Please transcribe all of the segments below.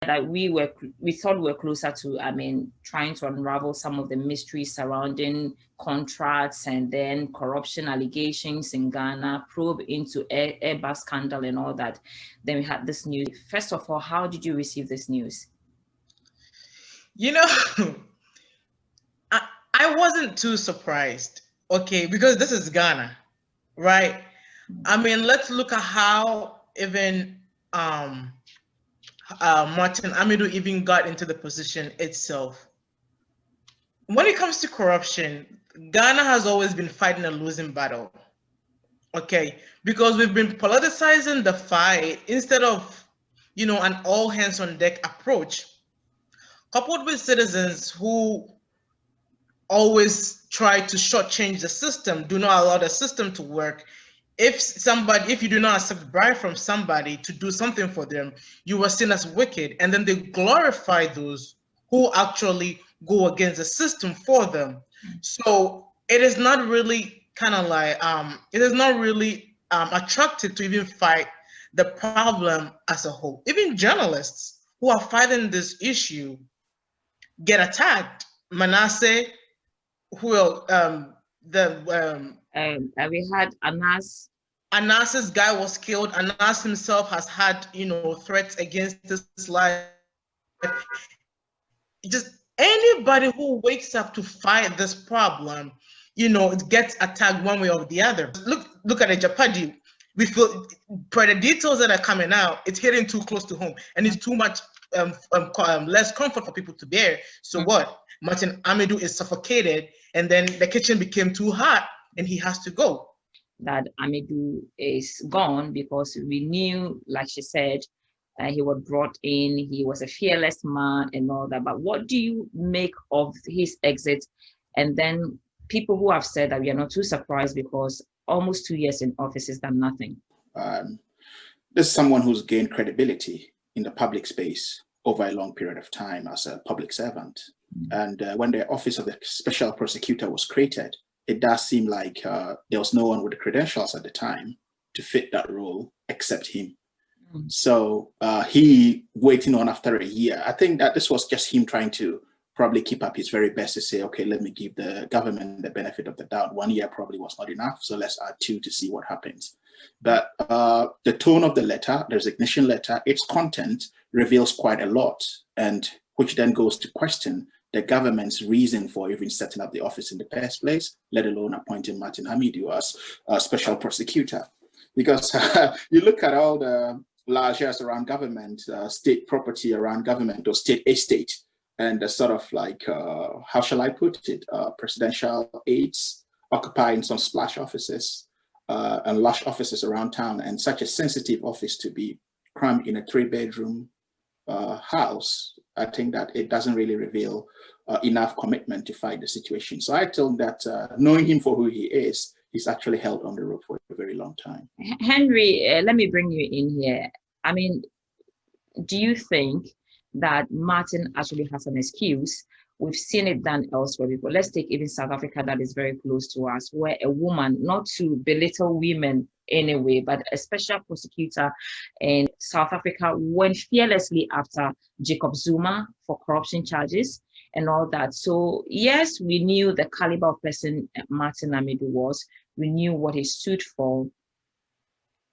that we thought we were closer to, trying to unravel some of the mysteries surrounding contracts and then corruption allegations in Ghana, probe into Airbus scandal and all that. Then we had this news. First of all, how did you receive this news? I wasn't too surprised, okay, because this is Ghana, right? Let's look at how even Martin Amidu even got into the position itself. When it comes to corruption, Ghana has always been fighting a losing battle, okay, because we've been politicizing the fight instead of, an all hands on deck approach, coupled with citizens who always try to shortchange the system, do not allow the system to work. If you do not accept bribe from somebody to do something for them, you are seen as wicked, and then they glorify those who actually go against the system for them. So it is not really attractive to even fight the problem as a whole. Even journalists who are fighting this issue get attacked. Manasseh, we had Anas. Anas's guy was killed. Anas himself has had, threats against his life. Just anybody who wakes up to fight this problem, it gets attacked one way or the other. Look at Adjei-Awuah. We feel, per the details that are coming out, it's hitting too close to home, and it's too much less comfort for people to bear. So what? Martin Amidu is suffocated, and then the kitchen became too hot, and he has to go. That Amidu is gone because we knew, like she said, he was brought in, he was a fearless man and all that. But what do you make of his exit? And then people who have said that we are not too surprised because almost 2 years in office has done nothing. This is someone who's gained credibility in the public space over a long period of time as a public servant. And when the office of the special prosecutor was created, it does seem like there was no one with the credentials at the time to fit that role except him. So he waiting on after a year, I think that this was just him trying to probably keep up his very best to say, okay, let me give the government the benefit of the doubt. 1 year probably was not enough, so let's add 2 to see what happens. But the tone of the letter, the resignation letter, its content reveals quite a lot, and which then goes to question the government's reason for even setting up the office in the first place, let alone appointing Martin Amidu as a special prosecutor. Because you look at all the largesse around government, state property around government, or state estate, and the sort of like, how shall I put it, presidential aides occupying some splash offices and lush offices around town, and such a sensitive office to be crammed in a 3-bedroom house. I think that it doesn't really reveal enough commitment to fight the situation. So I think that knowing him for who he is, he's actually held on the rope for a very long time. Henry, let me bring you in here. Do you think that Martin actually has an excuse? We've seen it done elsewhere before. Let's take even South Africa, that is very close to us, where a woman, not to belittle women anyway, but a special prosecutor in South Africa went fearlessly after Jacob Zuma for corruption charges and all that. So yes, we knew the caliber of person Martin Amidu was. We knew what he stood for.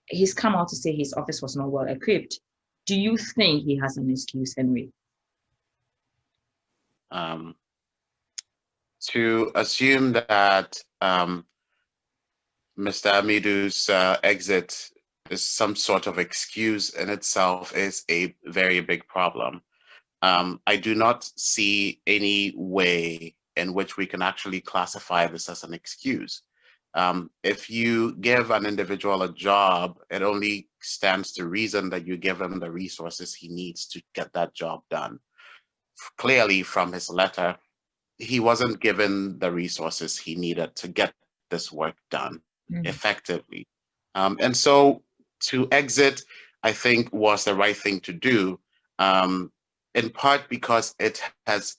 He's come out to say his office was not well equipped. Do you think he has an excuse, Henry? To assume that Mr. Amidu's exit is some sort of excuse in itself is a very big problem. I do not see any way in which we can actually classify this as an excuse. If you give an individual a job, it only stands to reason that you give him the resources he needs to get that job done. Clearly, from his letter, he wasn't given the resources he needed to get this work done effectively. And so to exit, I think, was the right thing to do, in part because it has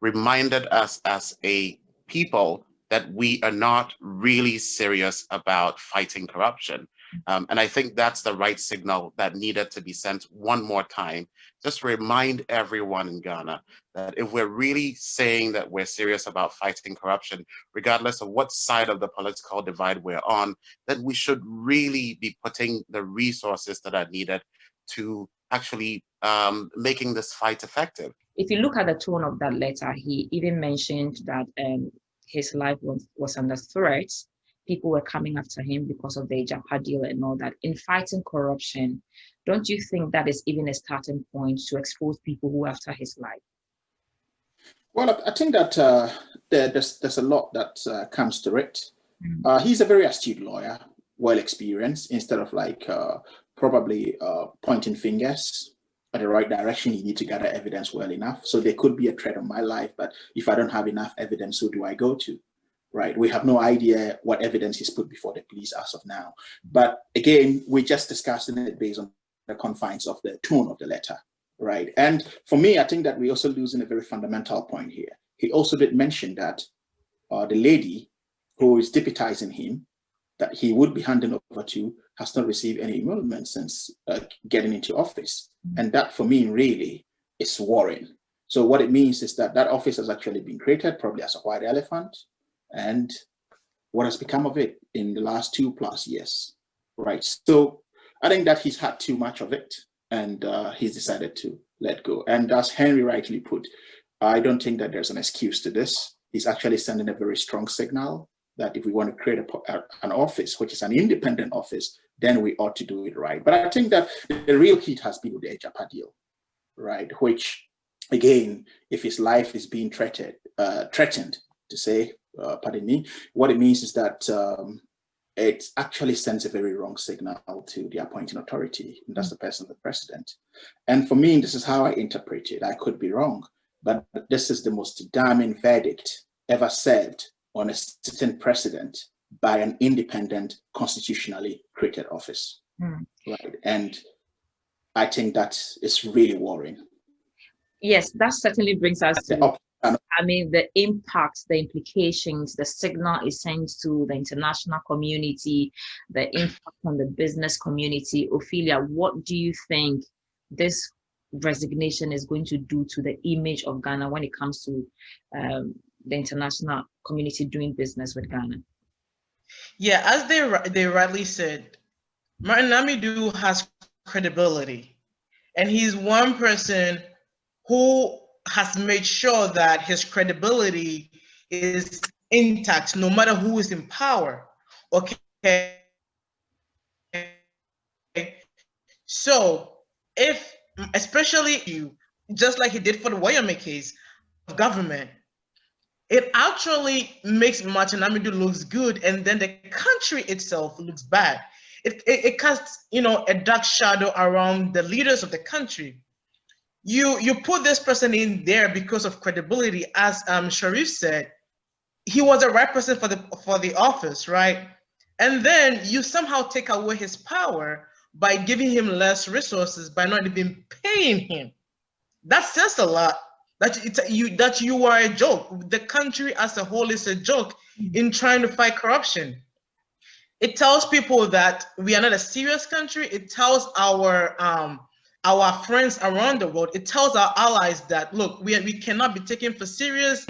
reminded us as a people that we are not really serious about fighting corruption. And I think that's the right signal that needed to be sent one more time. Just remind everyone in Ghana that if we're really saying that we're serious about fighting corruption, regardless of what side of the political divide we're on, then we should really be putting the resources that are needed to actually making this fight effective. If you look at the tone of that letter, he even mentioned that his life was under threat. People were coming after him because of the Ajapa deal and all that. In fighting corruption, don't you think that is even a starting point to expose people who are after his life? Well, I think that there's a lot that comes to it. He's a very astute lawyer, well experienced. Instead of like probably pointing fingers at the right direction, you need to gather evidence well enough. So there could be a threat on my life, but if I don't have enough evidence, who do I go to? Right? We have no idea what evidence is put before the police as of now. But again, we're just discussing it based on the confines of the tone of the letter. Right. And for me, I think that we're also losing a very fundamental point here. He also did mention that the lady who is deputizing him, that he would be handing over to, has not received any emolument since getting into office. And that for me really is worrying. So what it means is that that office has actually been created probably as a white elephant. And what has become of it in the last 2+ years, right? So I think that he's had too much of it, and he's decided to let go. And as Henry rightly put, I don't think that there's an excuse to this. He's actually sending a very strong signal that if we want to create an office, which is an independent office, then we ought to do it right. But I think that the real heat has been with the Ajapa deal, right? Which, again, if his life is being threatened, to say, pardon me, what it means is that it actually sends a very wrong signal to the appointing authority, and that's the person, the president. And for me, this is how I interpret it. I could be wrong, but this is the most damning verdict ever served on a sitting president by an independent, constitutionally created office. Right? And I think that is really worrying. Yes, that certainly brings us to, I mean, the impacts, the implications, the signal it sends to the international community, the impact on the business community. Ophelia, what do you think this resignation is going to do to the image of Ghana when it comes to the international community doing business with Ghana? Yeah, as they rightly said, Martin Amidu has credibility, and he's one person who has made sure that his credibility is intact no matter who is in power. Okay. So if, especially you, just like he did for the Wayame case of government, it actually makes Martin Amidu looks good, and then the country itself looks bad. It casts, a dark shadow around the leaders of the country. You put this person in there because of credibility, as Sharif said. He was the right person for the office, right? And then you somehow take away his power by giving him less resources, by not even paying him. That says a lot. That you are a joke. The country as a whole is a joke in trying to fight corruption. It tells people that we are not a serious country. It tells our friends around the world, it tells our allies that, look, we cannot be taken for serious.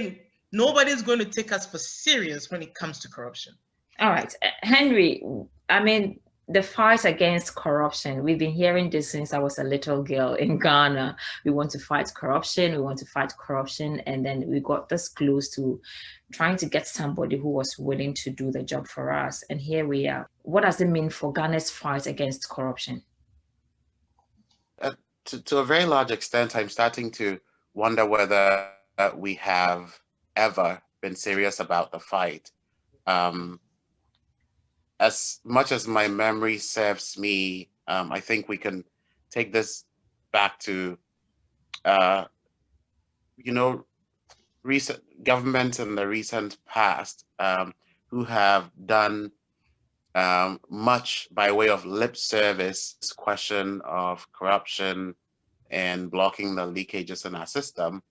Nobody's going to take us for serious when it comes to corruption. All right, Henry, I mean, the fight against corruption, we've been hearing this since I was a little girl in Ghana. We want to fight corruption, and then we got this close to trying to get somebody who was willing to do the job for us. And here we are. What does it mean for Ghana's fight against corruption? To a very large extent, I'm starting to wonder whether we have ever been serious about the fight. As much as my memory serves me, I think we can take this back to, recent governments in the recent past who have done much by way of lip service, this question of corruption and blocking the leakages in our system.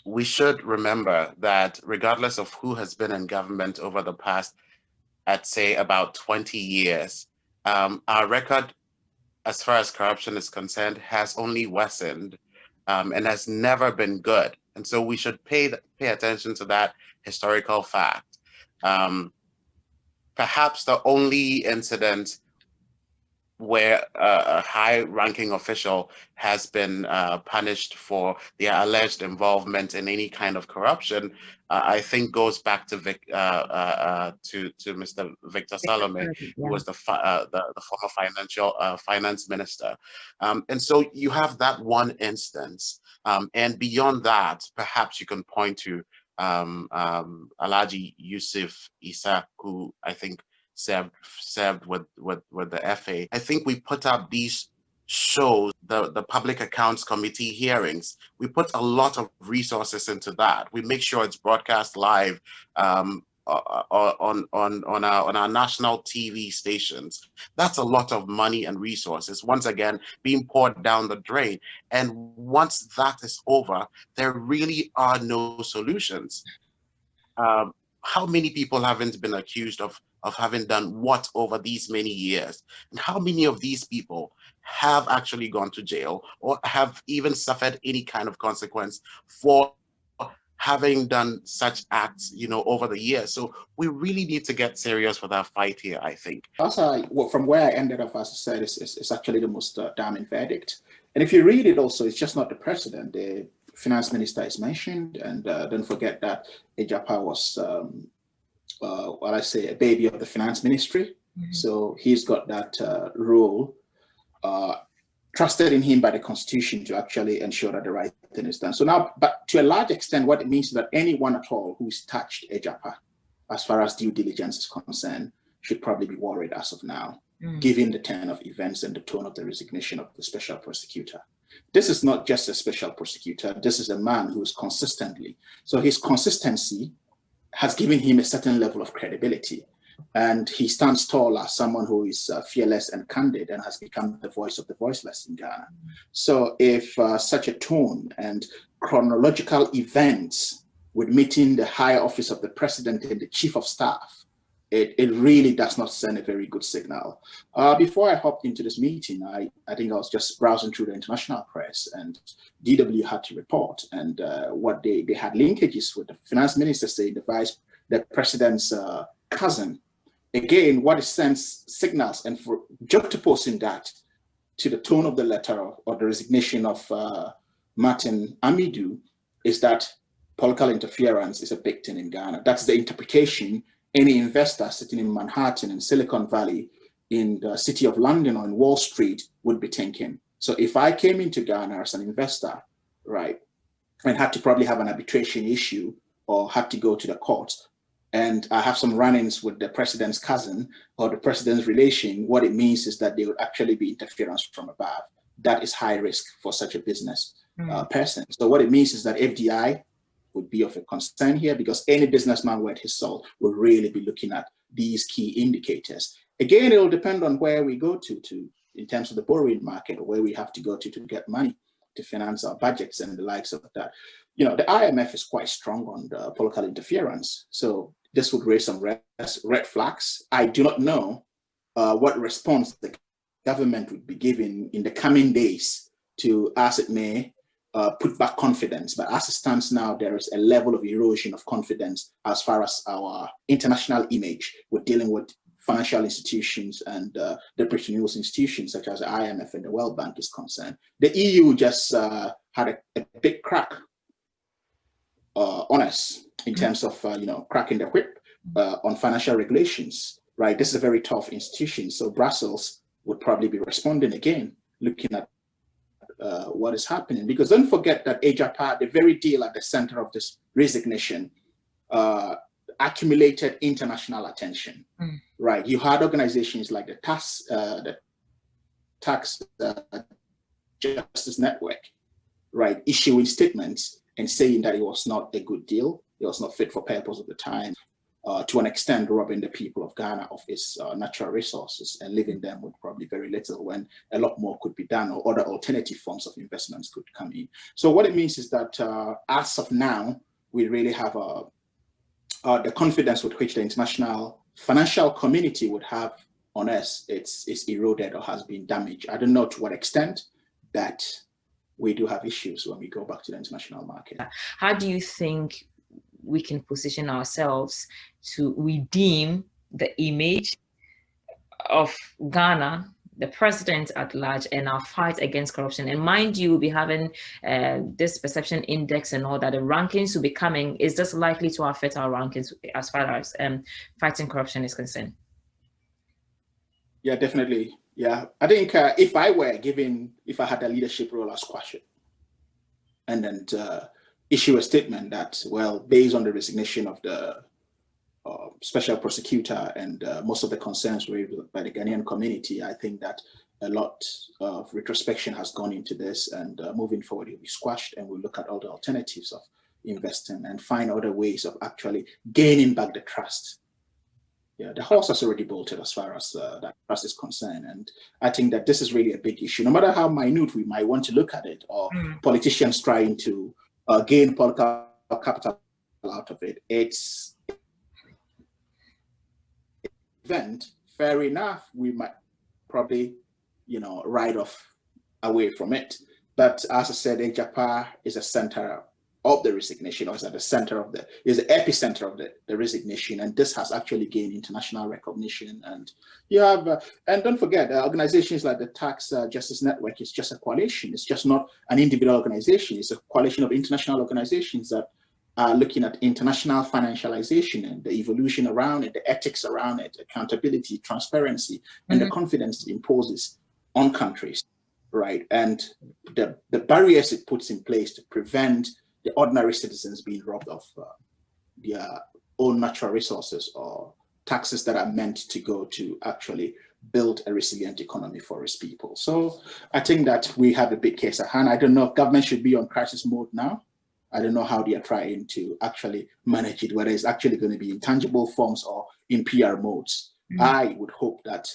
We should remember that regardless of who has been in government over the past, at say about 20 years, our record as far as corruption is concerned has only worsened, and has never been good. And so we should pay attention to that historical fact. Perhaps the only incident where a high-ranking official has been punished for their alleged involvement in any kind of corruption, I think goes back to Mr. Victor Salome, who was the former finance minister. And so you have that one instance, and beyond that, perhaps you can point to Alhaji Yusuf Isa, who I think served with the FA. I think we put up these shows, the Public Accounts Committee hearings. We put a lot of resources into that. We make sure it's broadcast live on our national TV stations. That's a lot of money and resources, once again, being poured down the drain. And once that is over, there really are no solutions. How many people haven't been accused of having done what over these many years? And how many of these people have actually gone to jail or have even suffered any kind of consequence for having done such acts, over the years? So we really need to get serious with our fight here, I think. Also, from where I ended up, as I said, it's actually the most damning verdict. And if you read it also, it's just not the president. The finance minister is mentioned, and don't forget that Adjei-Awuah was, a baby of the finance ministry. Mm-hmm. So he's got that role trusted in him by the constitution to actually ensure that the right thing is done. So now, but to a large extent, what it means is that anyone at all who's touched Adjei-Awuah, as far as due diligence is concerned, should probably be worried as of now, given the turn of events and the tone of the resignation of the special prosecutor. This is not just a special prosecutor. This is a man who is consistently. So his consistency has given him a certain level of credibility. And he stands tall as someone who is fearless and candid and has become the voice of the voiceless in Ghana. So if such a tone and chronological events with meeting the higher office of the president and the chief of staff, it really does not send a very good signal. Before I hopped into this meeting, I think I was just browsing through the international press, and DW had to report, and what they had linkages with the finance minister saying the president's cousin. Again, what it sends signals, and for juxtaposing that to the tone of the letter or the resignation of Martin Amidu, is that political interference is a big thing in Ghana. That's the interpretation any investor sitting in Manhattan and Silicon Valley, in the city of London or in Wall Street would be thinking. So if I came into Ghana as an investor, right, and had to probably have an arbitration issue or had to go to the courts, and I have some run-ins with the president's cousin or the president's relation, what it means is that there would actually be interference from above. That is high risk for such a business person. So what it means is that FDI would be of a concern here, because any businessman worth his salt will really be looking at these key indicators. Again, it will depend on where we go to in terms of the borrowing market, or where we have to go to get money to finance our budgets and the likes of that. The IMF is quite strong on the political interference. So this would raise some red flags. I do not know what response the government would be giving in the coming days to, as it may, put back confidence. But as it stands now, there is a level of erosion of confidence as far as our international image with dealing with financial institutions and the Bretton Woods institutions such as the IMF and the World Bank is concerned. The EU just had a big crack on us in terms of cracking the whip on financial regulations. Right, this is a very tough institution, so Brussels would probably be responding again, looking at what is happening. Because don't forget that Adjei-Awuah, the very deal at the center of this resignation, accumulated international attention. Right, you had organizations like the Tax Justice Network, right, issuing statements and saying that it was not a good deal, it was not fit for purpose at the time, to an extent robbing the people of Ghana of its natural resources and leaving them with probably very little, when a lot more could be done, or other alternative forms of investments could come in. So what it means is that as of now, we really have the confidence with which the international financial community would have on us, it's eroded or has been damaged. I don't know to what extent that we do have issues when we go back to the international market. How do you think we can position ourselves to redeem the image of Ghana, the president at large, and our fight against corruption? And mind you, we'll be having this perception index and all that. The rankings will be coming. Is this likely to affect our rankings as far as fighting corruption is concerned? Yeah, definitely. Yeah, I think if I had a leadership role, I'd squash it and then issue a statement that, well, based on the resignation of the special prosecutor and most of the concerns raised by the Ghanaian community, I think that a lot of retrospection has gone into this, and moving forward, it will be squashed, and we'll look at all the alternatives of investing and find other ways of actually gaining back the trust. Yeah, the horse has already bolted as far as that trust is concerned. And I think that this is really a big issue, no matter how minute we might want to look at it, or politicians trying to gain political capital out of it. It's event, fair enough, we might probably, ride off away from it. But as I said, Adjei-Awuah is a center of the resignation, or is at the center of is the epicenter of the resignation, and this has actually gained international recognition. And you have, and don't forget, organizations like the Tax Justice Network is just a coalition. It's just not an individual organization. It's a coalition of international organizations that are looking at international financialization and the evolution around it, the ethics around it, accountability, transparency, and the confidence it imposes on countries, right? And the barriers it puts in place to prevent the ordinary citizens being robbed of their own natural resources or taxes that are meant to go to actually build a resilient economy for its people. So I think that we have a big case at hand. I don't know if government should be on crisis mode now. I don't know how they are trying to actually manage it, whether it's actually going to be in tangible forms or in PR modes. I would hope that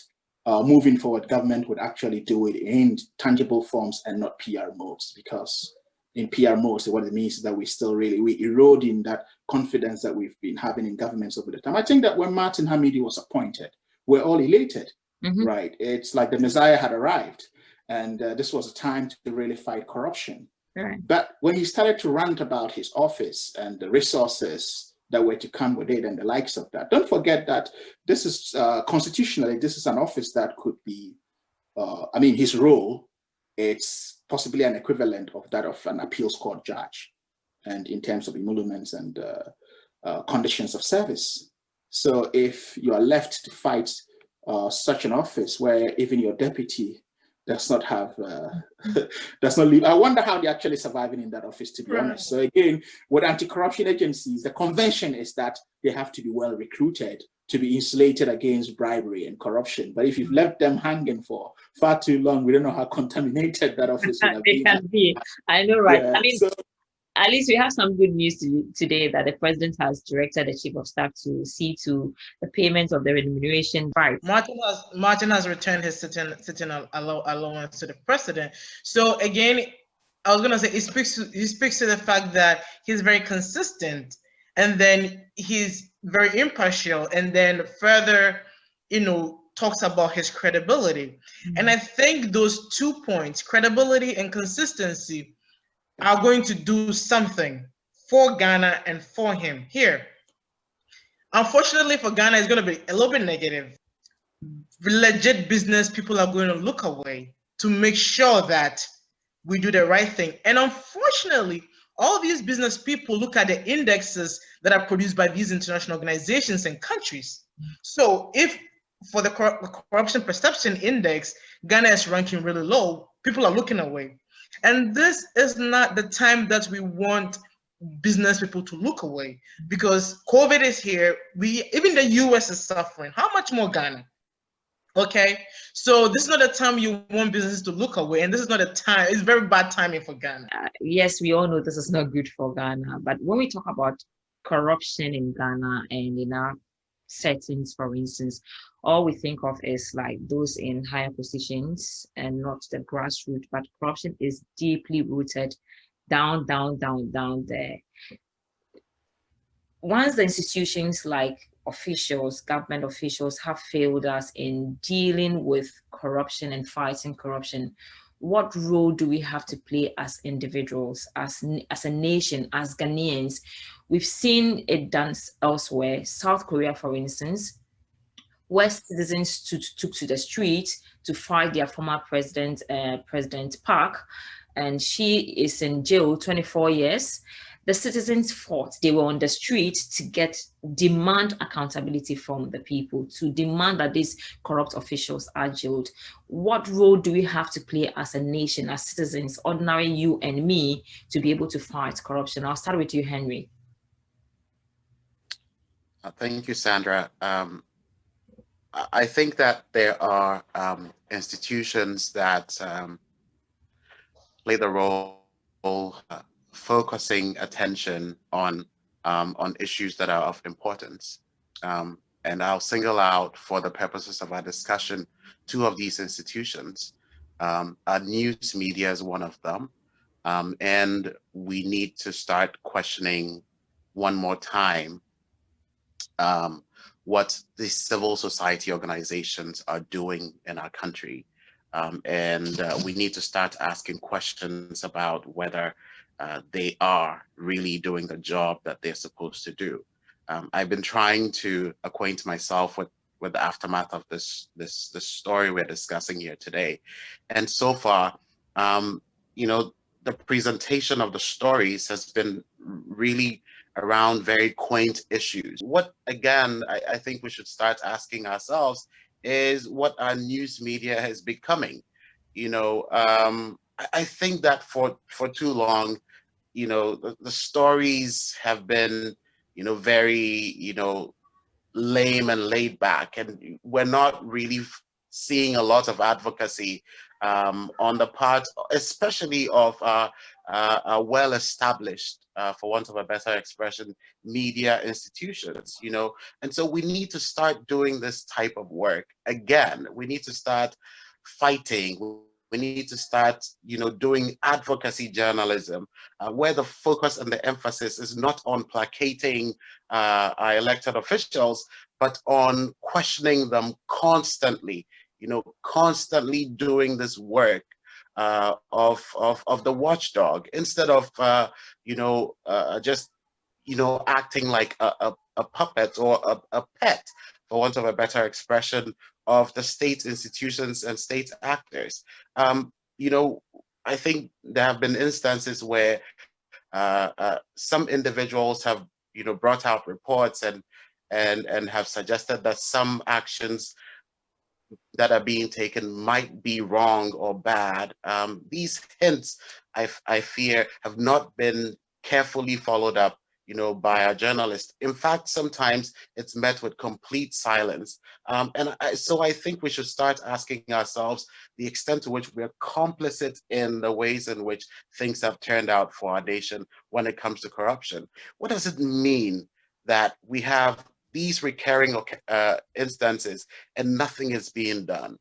moving forward, government would actually do it in tangible forms and not PR modes, because in PR modes, what it means is that we're eroding that confidence that we've been having in governments over the time. I think that when Martin Amidu was appointed, we're all elated, right? It's like the Messiah had arrived, and this was a time to really fight corruption. Right. But when he started to rant about his office and the resources that were to come with it and the likes of that, don't forget that this is constitutionally, this is an office that could be, his role, it's possibly an equivalent of that of an appeals court judge, and in terms of emoluments and conditions of service. So if you are left to fight such an office where even your deputy does not have, does not leave, I wonder how they're actually surviving in that office, to be honest. So again, with anti-corruption agencies, the convention is that they have to be well recruited to be insulated against bribery and corruption. But if you've left them hanging for far too long, we don't know how contaminated that office would have been. Can be. I know, right? Yeah, I mean, at least we have some good news today that the president has directed the chief of staff to see to the payment of the remuneration. Right. Martin has returned his sitting allowance to the president. So again, I was gonna say he speaks to the fact that he's very consistent, and then he's very impartial, and then further, talks about his credibility. And I think those 2 points, credibility and consistency, are going to do something for Ghana and for him here. Unfortunately for Ghana, it's going to be a little bit negative. Legit business people are going to look away to make sure that we do the right thing. And unfortunately, all these business people look at the indexes that are produced by these international organizations and countries. So if for the corruption perception index, Ghana is ranking really low, people are looking away. And this is not the time that we want business people to look away, because COVID is here. Even the US is suffering. How much more Ghana? Okay, so this is not a time you want businesses to look away, and this is not a time, it's very bad timing for Ghana. Yes, we all know this is not good for Ghana, but when we talk about corruption in Ghana and in our settings, for instance, all we think of is like those in higher positions and not the grassroots, but corruption is deeply rooted down there. Once the institutions like officials, government officials have failed us in dealing with corruption and fighting corruption, what role do we have to play as individuals, as a nation, as Ghanaians? We've seen it done elsewhere. South Korea, for instance, where citizens took to the street to fight their former president, President Park, and she is in jail 24 years. The citizens fought. They were on the street to demand accountability from the people, to demand that these corrupt officials are jailed. What role do we have to play as a nation, as citizens, ordinary you and me, to be able to fight corruption? I'll start with you, Henry. Thank you, Sandra. I think that there are institutions that play the role focusing attention on issues that are of importance. And I'll single out, for the purposes of our discussion, two of these institutions. News media is one of them. And we need to start questioning one more time what the civil society organizations are doing in our country. And we need to start asking questions about whether they are really doing the job that they're supposed to do. I've been trying to acquaint myself with the aftermath of this story we're discussing here today. And so far, the presentation of the stories has been really around very quaint issues. What, again, I think we should start asking ourselves is what our news media is becoming. I think that for too long, the stories have been, very, lame and laid back, and we're not really seeing a lot of advocacy on the part, especially of well-established, for want of a better expression, media institutions, and so we need to start doing this type of work again. We need to start fighting. We need to start, doing advocacy journalism, where the focus and the emphasis is not on placating our elected officials, but on questioning them constantly, constantly doing this work of the watchdog, instead of, just, acting like a puppet or a pet, for want of a better expression, of the state institutions and state actors. I think there have been instances where some individuals have, brought out reports and have suggested that some actions that are being taken might be wrong or bad. These hints, I fear, have not been carefully followed up, by our journalists. In fact, sometimes it's met with complete silence. So I think we should start asking ourselves the extent to which we're complicit in the ways in which things have turned out for our nation when it comes to corruption. What does it mean that we have these recurring instances and nothing is being done?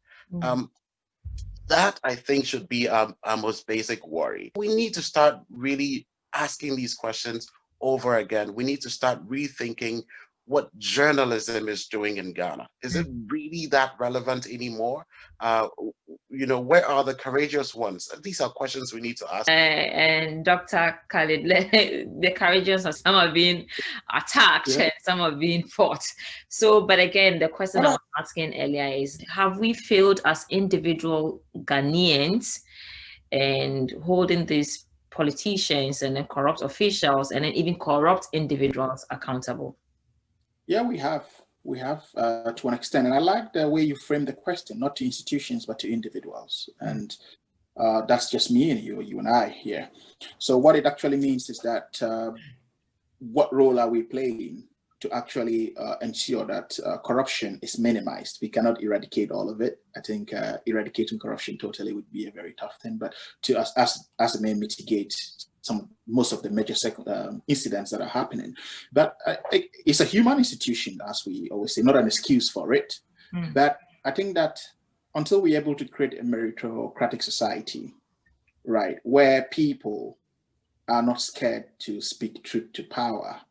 That, I think, should be our most basic worry. We need to start really asking these questions over again. We need to start rethinking what journalism is doing in Ghana. Is it really that relevant anymore? Where are the courageous ones? These are questions we need to ask. And Dr. Khalid, the courageous, and some are being attacked, and some are being fought. So, but again, the question I was asking earlier is, have we failed as individual Ghanaians and holding these politicians and then corrupt officials and then even corrupt individuals accountable? Yeah, we have to an extent, and I like the way you frame the question, not to institutions but to individuals, and that's just me and you and I here. So what it actually means is that what role are we playing to actually ensure that corruption is minimized? We cannot eradicate all of it. I think eradicating corruption totally would be a very tough thing, but to as it may mitigate most of the major incidents that are happening. But it's a human institution, as we always say, not an excuse for it. But I think that until we're able to create a meritocratic society, right, where people are not scared to speak truth to power,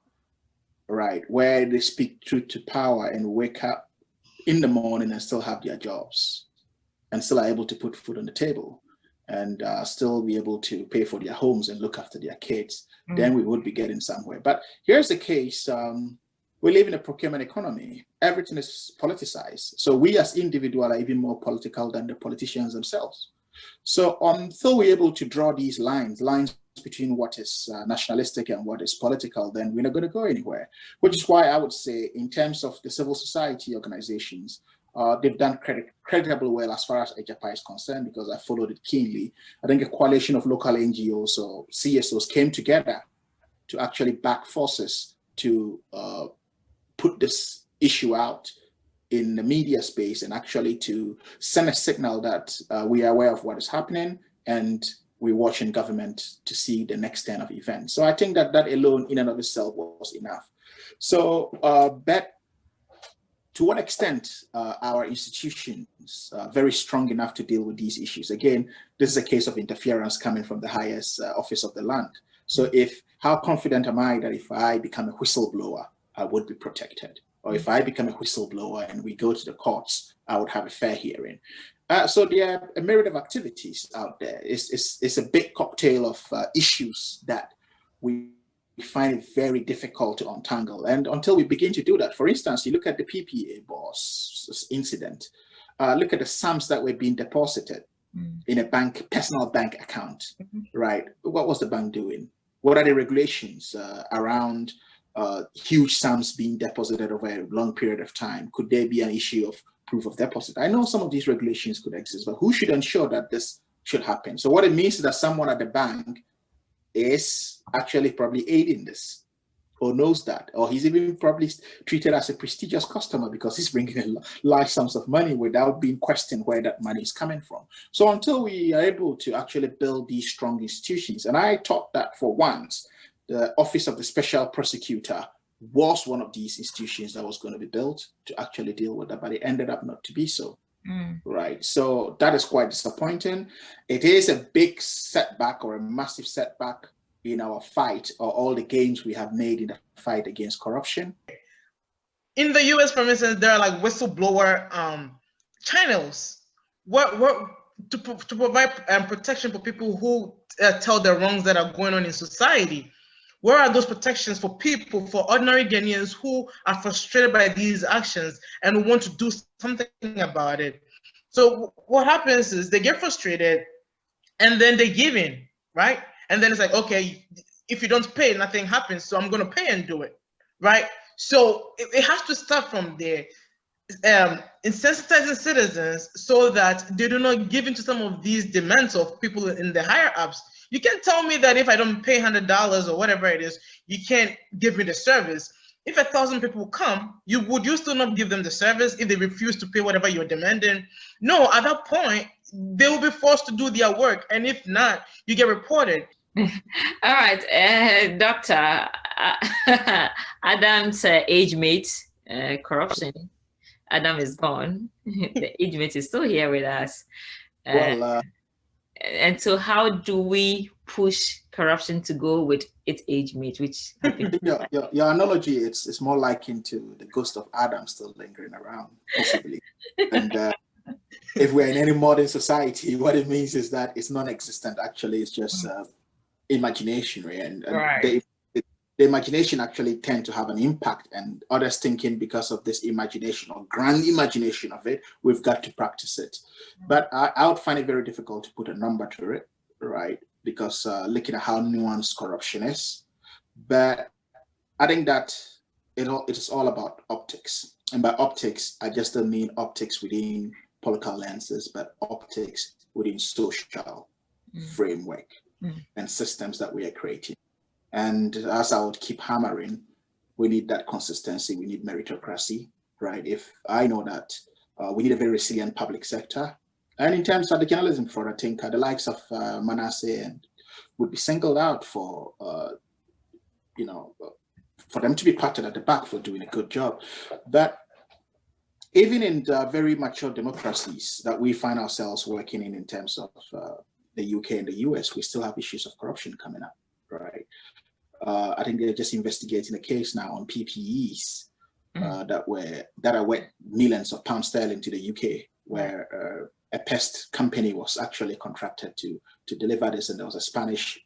right, where they speak truth to power and wake up in the morning and still have their jobs and still are able to put food on the table and still be able to pay for their homes and look after their kids, then we would be getting somewhere. But here's the case. We live in a procurement economy. Everything is politicized. So we as individuals are even more political than the politicians themselves. So until we're able to draw these lines between what is nationalistic and what is political, then we're not going to go anywhere, which is why I would say in terms of the civil society organizations, they've done creditably well as far as Ajapa is concerned, because I followed it keenly. I think a coalition of local NGOs or CSOs came together to actually back forces to put this issue out in the media space and actually to send a signal that we are aware of what is happening and we're watching government to see the next turn of events. So I think that that alone in and of itself was enough. So, but to what extent our institutions are very strong enough to deal with these issues? Again, this is a case of interference coming from the highest office of the land. So how confident am I that if I become a whistleblower, I would be protected? Or if I become a whistleblower and we go to the courts, I would have a fair hearing. So there are a myriad of activities out there. It's a big cocktail of issues that we find it very difficult to untangle. And until we begin to do that, for instance, you look at the PPA boss incident, look at the sums that were being deposited in a personal bank account, right? What was the bank doing? What are the regulations around huge sums being deposited over a long period of time? Could there be an issue of proof of deposit? I know some of these regulations could exist, but who should ensure that this should happen? So what it means is that someone at the bank is actually probably aiding this, or knows that, or he's even probably treated as a prestigious customer because he's bringing in large sums of money without being questioned where that money is coming from. So until we are able to actually build these strong institutions, and I thought that for once, the Office of the Special Prosecutor was one of these institutions that was going to be built to actually deal with that, but it ended up not to be so. Right. So that is quite disappointing. It is a big setback or a massive setback in our fight, or all the gains we have made in the fight against corruption. In the US, for instance, there are like whistleblower channels to provide protection for people who tell the wrongs that are going on in society. Where are those protections for people, for ordinary Ghanaians who are frustrated by these actions and want to do something about it? So what happens is they get frustrated and then they give in, right? And then it's like, okay, if you don't pay, nothing happens, so I'm going to pay and do it, right? So it has to start from there, insensitizing citizens so that they do not give into some of these demands of people in the higher ups. You can't tell me that if I don't pay $100 or whatever it is, you can't give me the service. If 1,000 people come, would you still not give them the service if they refuse to pay whatever you're demanding? No, at that point, they will be forced to do their work. And if not, you get reported. All right, Dr. Adam's age mate, corruption. Adam is gone. The age mate is still here with us. And so how do we push corruption to go with its age mate, which I think your analogy, it's more likened to the ghost of Adam still lingering around, possibly. And if we're in any modern society, what it means is that it's non-existent. Actually, it's just imagination, and right. The imagination actually tend to have an impact, and others thinking because of this imagination or grand imagination of it, we've got to practice it. But I would find it very difficult to put a number to it, right? Because looking at how nuanced corruption is, but I think that it is all about optics. And by optics, I just don't mean optics within political lenses, but optics within social framework and systems that we are creating. And as I would keep hammering, we need that consistency, we need meritocracy, right? If I know that we need a very resilient public sector, and in terms of the journalism front, I think the likes of Manasseh would be singled out for, for them to be patted at the back for doing a good job. But even in the very mature democracies that we find ourselves working in terms of the UK and the US, we still have issues of corruption coming up, right? I think they're just investigating a case now on PPEs that are worth millions of pounds sterling to the UK, where a pest company was actually contracted to deliver this, and there was a Spanish,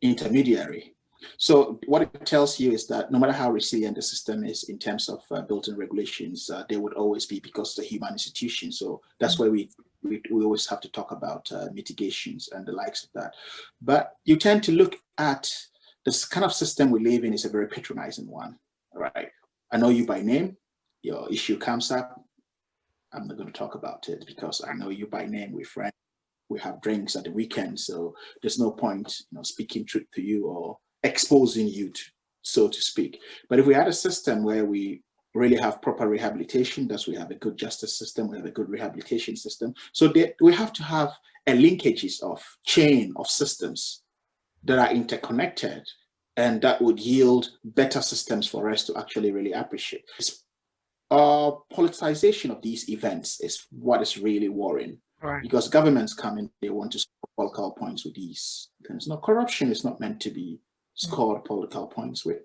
intermediary. So what it tells you is that no matter how resilient the system is in terms of built-in regulations, they would always be, because the human institution. So that's why we always have to talk about mitigations and the likes of that. But you tend to look at this kind of system we live in is a very patronizing one, right? I know you by name, your issue comes up, I'm not going to talk about it because I know you by name, we're friends, we have drinks at the weekend, so there's no point, speaking truth to you or exposing you, so to speak. But if we had a system where we really have proper rehabilitation, thus we have a good justice system, we have a good rehabilitation system. So we have to have a linkages of chain of systems that are interconnected, and that would yield better systems for us to actually really appreciate. Politicization of these events is what is really worrying, right? Because governments come in, they want to score political points with these things. No, corruption is not meant to be scored political points with.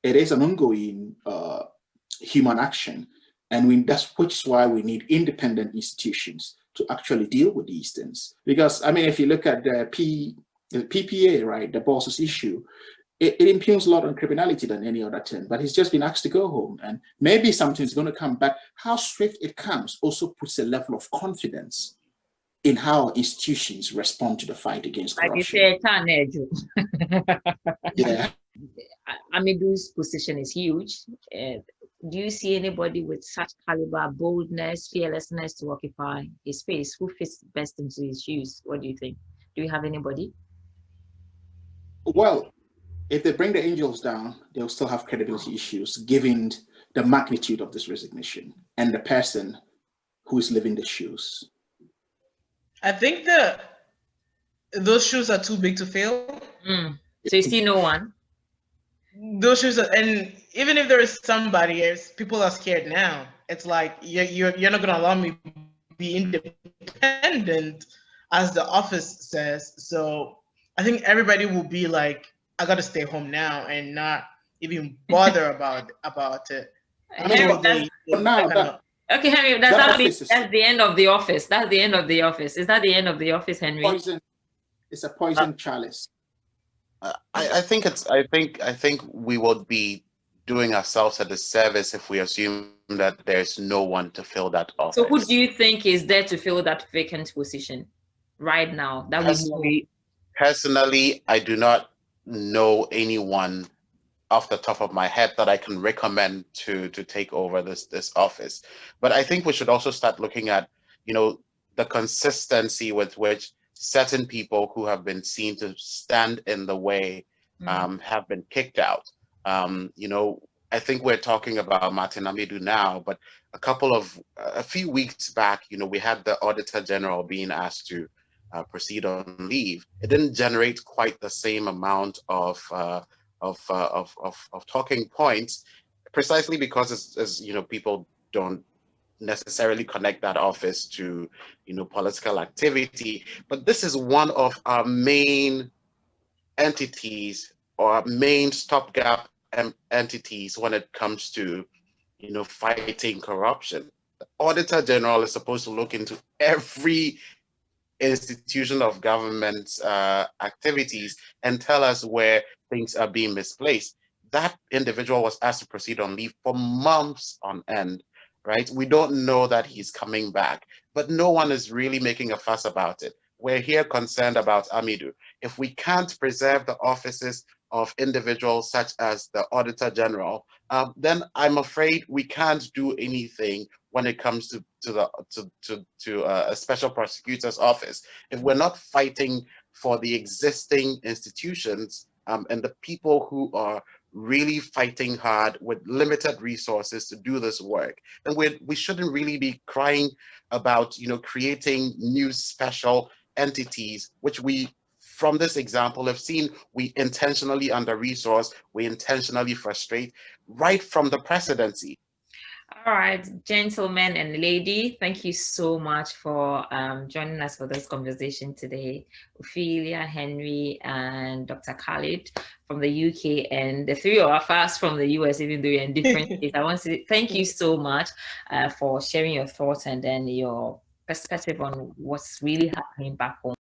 It is an ongoing human action, and which is why we need independent institutions to actually deal with these things. Because I mean, if you look at the PPA, right, the boss's issue, it impugns a lot on criminality than any other term, but he's just been asked to go home, and maybe something's going to come back. How swift it comes also puts a level of confidence in how institutions respond to the fight against corruption. Like you said, yeah. Amidu's position is huge. Do you see anybody with such caliber, boldness, fearlessness to occupy his space? Who fits best into his shoes? What do you think? Do you have anybody? Well, if they bring the angels down, they'll still have credibility issues given the magnitude of this resignation and the person who is living the shoes. I think those shoes are too big to fill. So you see no one? Those shoes are, and even if there is somebody else, people are scared now. It's like you're not going to allow me to be independent, as the office says. So I think everybody will be like, I got to stay home now and not even bother about it. Okay, Henry, that's the end of the office. That's the end of the office. Is that the end of the office, Henry? It's a poison chalice. I think we would be doing ourselves a disservice if we assume that there's no one to fill that office. So who do you think is there to fill that vacant position right now? Personally, I do not know anyone off the top of my head that I can recommend to take over this office. But I think we should also start looking at, the consistency with which certain people who have been seen to stand in the way have been kicked out. I think we're talking about Martin Amidu now, but a few weeks back, we had the Auditor General being asked to proceed on leave. It didn't generate quite the same amount of talking points, precisely because as people don't necessarily connect that office to political activity. But this is one of our main entities, or our main stopgap entities when it comes to fighting corruption. The Auditor General is supposed to look into every institution of government activities and tell us where things are being misplaced. That individual was asked to proceed on leave for months on end, right? We don't know that he's coming back, but no one is really making a fuss about it. We're here concerned about Amidu. If we can't preserve the offices of individuals such as the Auditor General, then I'm afraid we can't do anything when it comes to a special prosecutor's office. If we're not fighting for the existing institutions and the people who are really fighting hard with limited resources to do this work, then we shouldn't really be crying about creating new special entities, which we, from this example, have seen we intentionally under-resource, we intentionally frustrate right from the presidency. All All right, gentlemen and lady, thank you so much for joining us for this conversation today. Ophelia, Henry, and Dr. Khalid from the UK, and the three of us from the US, even though we're in different states. I want to thank you so much for sharing your thoughts and then your perspective on what's really happening back home.